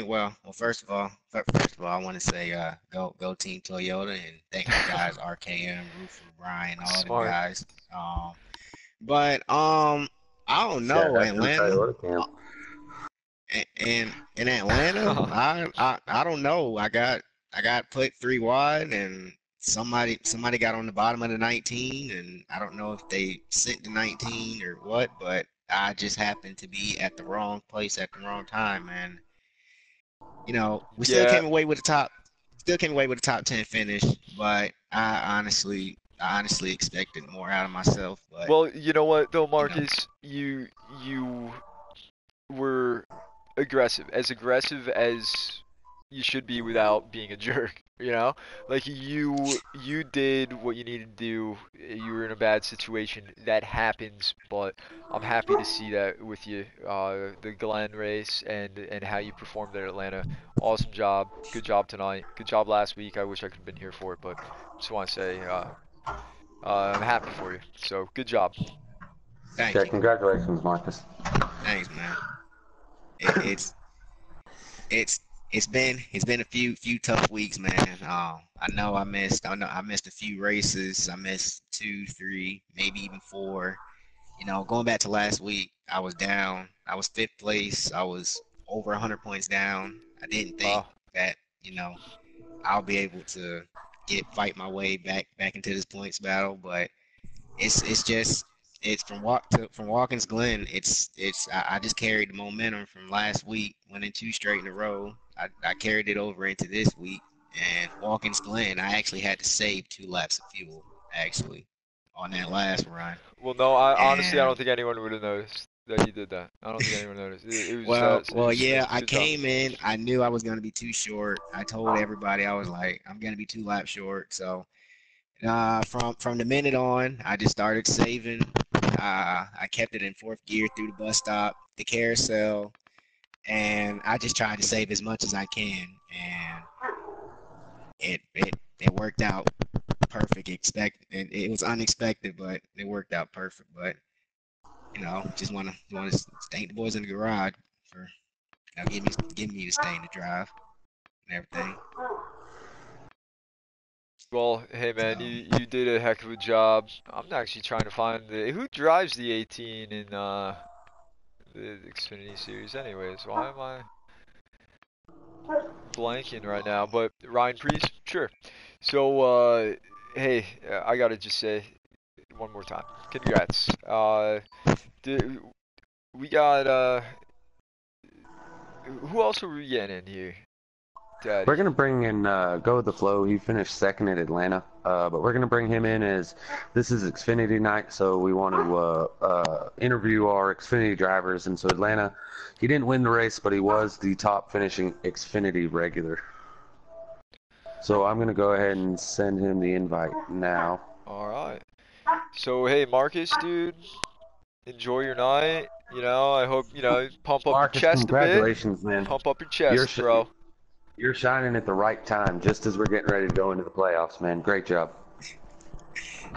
well, first of all, I want to say, go Team Toyota, and thank you guys, RKM, Roofer, Brian, all them Smart. guys. But I don't Shout know, out to the Atlanta, Toyota camp. and in Atlanta, I don't know. I got put three wide, and somebody got on the bottom of the 19, and I don't know if they sent the 19 or what, but I just happened to be at the wrong place at the wrong time, and we Yeah. still came away with a top 10 finish, but I honestly expected more out of myself, but Well, you know what though, you know, Marcus, you were aggressive as you should be without being a jerk, Like you did what you needed to do. You were in a bad situation. That happens, but I'm happy to see that with you. The Glen race and how you performed at Atlanta. Awesome job. Good job tonight. Good job last week. I wish I could have been here for it, but just want to say I'm happy for you. So good job. thank Yeah, you, congratulations, Marcus. thanks, man. It, it's it's it's been a few tough weeks, man. I know I missed a few races. I missed two, three, maybe even four. Going back to last week, I was down. I was fifth place. I was over 100 points down. I didn't think Wow. that, you know, I'll be able to fight my way back into this points battle, but it's just it's from Watkins Glen. I just carried the momentum from last week, winning two straight in a row. I carried it over into this week, and Watkins Glen, I actually had to save 2 laps of fuel actually on that last run. Well, no, I honestly I don't And think anyone would have noticed that you did that. I don't think anyone noticed. It was it well, was yeah, smooth. I Good job. came in. I knew I was going to be too short. I told everybody I was like, I'm going to be 2 laps short. So from the minute on, I just started saving. I kept it in fourth gear through the bus stop, the carousel, and I just tried to save as much as I can. And it worked out perfect. It was unexpected, but it worked out perfect. But just want to thank the boys in the garage for give me the stay in the drive and everything. Well, hey man, So you did a heck of a job. I'm actually trying to find who drives the 18 in the Xfinity series anyways. Why am I blanking right now? But Ryan Priest, sure. So hey, I gotta just say one more time, congrats. Did, we got who else are we getting in here, We're Daddy? gonna bring in Go with the Flow. He finished second at Atlanta, but we're gonna bring him in as this is Xfinity night, so we want to interview our Xfinity drivers. And so Atlanta, he didn't win the race, but he was the top finishing Xfinity regular. So I'm gonna go ahead and send him the invite now. All right. So hey, Marcus, dude, enjoy your night. I hope pump up your Marcus, chest a bit. congratulations, man. Pump up your You're chest, sh- bro. you're shining at the right time, just as we're getting ready to go into the playoffs, man. Great job.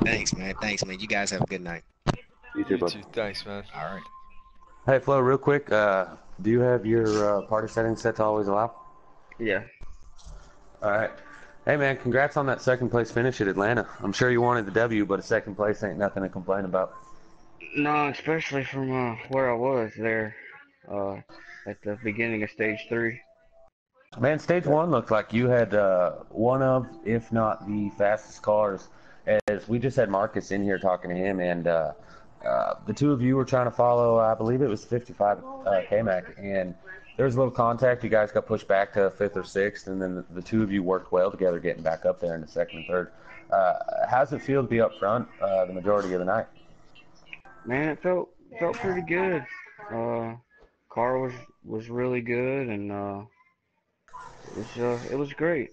thanks, man. Thanks, man. You guys have a good night. You too, You bud. too. Thanks, man. All right. Hey, Flo, real quick, do you have your party settings set to always allow? Yeah. All right. Hey, man, congrats on that second place finish at Atlanta. I'm sure you wanted the W, but a second place ain't nothing to complain about. No, especially from where I was there uh, at the beginning of stage 3. Man, stage one looked like you had one of, if not the fastest cars. As we just had Marcus in here talking to him, and the two of you were trying to follow, I believe it was 55 K-Mac, and there was a little contact. You guys got pushed back to fifth or sixth, and then the two of you worked well together, getting back up there in the second and third. How's it feel to be up front the majority of the night? Man, it felt pretty good. Uh, car was really good, and it was great.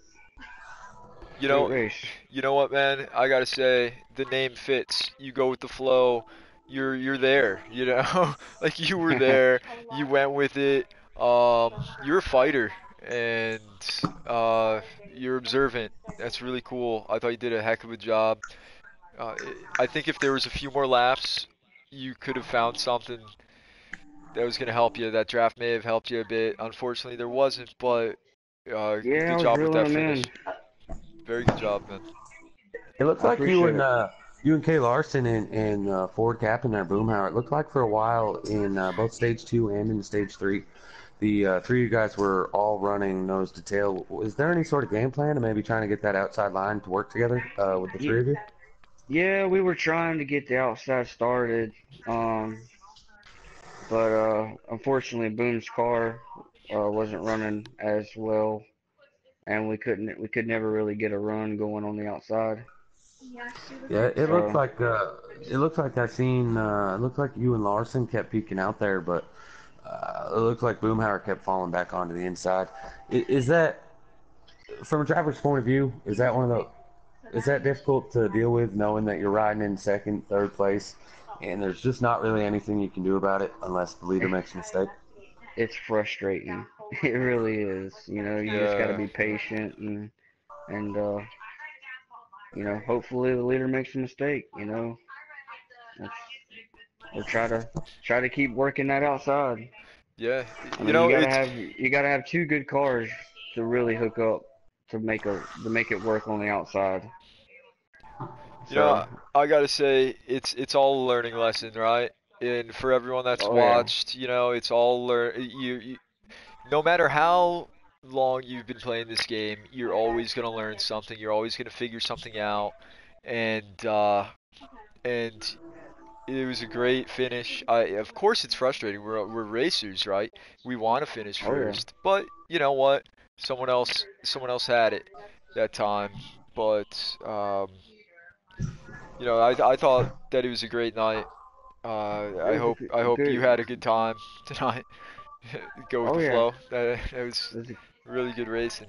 You Great know, race. you know what, man? I gotta say, the name fits. You go with the flow. You're there. You know, like you were there. You went with it. You're a fighter, and you're observant. That's really cool. I thought you did a heck of a job. I think if there was a few more laps, you could have found something that was gonna help you. That draft may have helped you a bit. Unfortunately, there wasn't, but Yeah, I good was job with reeling that them in. finish. Very good job, man. It looks I like appreciate it. you and Kay Larson and Ford captain there, Boomhauer. It looked like for a while in both stage two and in stage three, the three of you guys were all running nose to tail. Is there any sort of game plan to maybe trying to get that outside line to work together with the three Ye- of you? Yeah, we were trying to get the outside started, but unfortunately, Boone's car wasn't running as well, and we could never really get a run going on the outside. Yeah, So it looked like I seen it looked like you and Larson kept peeking out there, but it looked like Boomhauer kept falling back onto the inside. Is that from a driver's point of view? Is that one of the is that difficult to deal with, knowing that you're riding in second, third place, and there's just not really anything you can do about it unless the leader makes a mistake? it's frustrating. It really is. You know, you just got to Yeah. be patient and hopefully the leader makes a mistake. That's, or try to keep working that outside. Yeah, I you mean, know it's you gotta have two good cars to really hook up to make it work on the outside. you know So, I gotta say it's all a learning lesson, right? And for everyone that's oh yeah, watched, it's all no matter how long you've been playing this game, you're always gonna learn something. You're always gonna figure something out, and and it was a great finish. Of course, it's frustrating. We're racers, right? We want to finish oh yeah. first, but you know what? Someone else had it that time. But I thought that it was a great night. It I was hope I a hope you good. had a good time tonight. Go with Oh the yeah, flow. That was it was a really good racing.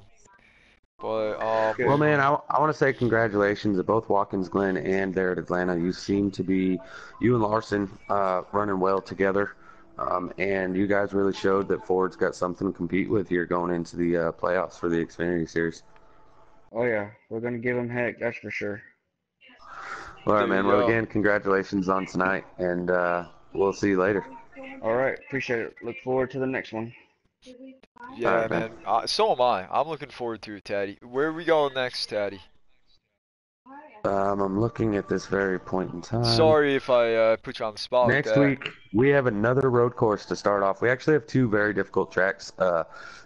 But Well, good. man, I want to say congratulations to both Watkins Glen and there at Atlanta. You seem to be, you and Larson, running well together. And you guys really showed that Ford's got something to compete with here going into the playoffs for the Xfinity Series. Oh yeah, we're gonna give him heck. That's for sure. All right, there man. you Well, go. again, congratulations on tonight, and we'll see you later. All right, appreciate it. Look forward to the next one. All Yeah, right, man. man. So am I. I'm looking forward to it, Taddy. Where are we going next, Taddy? I'm looking at this very point in time. Sorry if I put you on the spot with Next that. week, we have another road course to start off. We actually have two very difficult tracks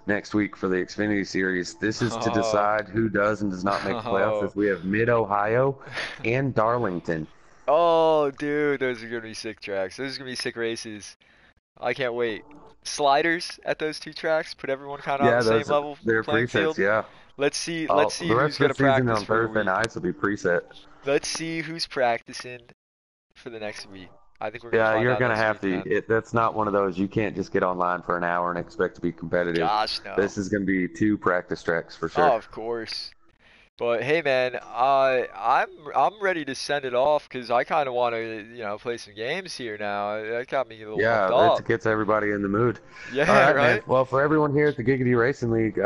next week for the Xfinity Series. This is to Oh, decide who does and does not make the playoffs, oh, as we have Mid-Ohio and Darlington. oh, dude, those are gonna be sick tracks. Those are gonna be sick races. I can't wait. Sliders at those two tracks, put everyone kind of on the Yeah, same those level they're playing presets, field. yeah. Let's see The who's rest of gonna the season practice on for the Thursday week. nights will be preset. Let's see who's practicing for the next week. I think we're gonna Yeah, find you're out gonna next have week, to. man. That's not one of those you can't just get online for an hour and expect to be competitive. Gosh, no. This is gonna be two practice tracks for sure. Oh, of course. But hey, man, I'm ready to send it off because I kind of want to, play some games here now. That got me a little pumped Yeah, up. it gets everybody in the mood. All Yeah, right, man. right? Well, for everyone here at the Giggity Racing League,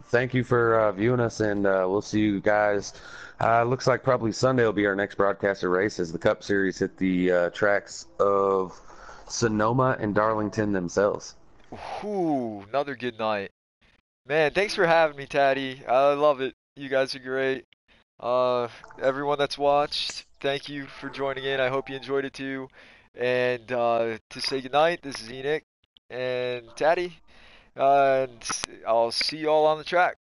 thank you for viewing us, and we'll see you guys. Looks like probably Sunday will be our next broadcaster race as the Cup Series hit the tracks of Sonoma and Darlington themselves. Whew, another good night. Man, thanks for having me, Taddy. I love it. You guys are great. Everyone that's watched, thank you for joining in. I hope you enjoyed it too. And to say goodnight, this is Enoch and Taddy. And I'll see you all on the track.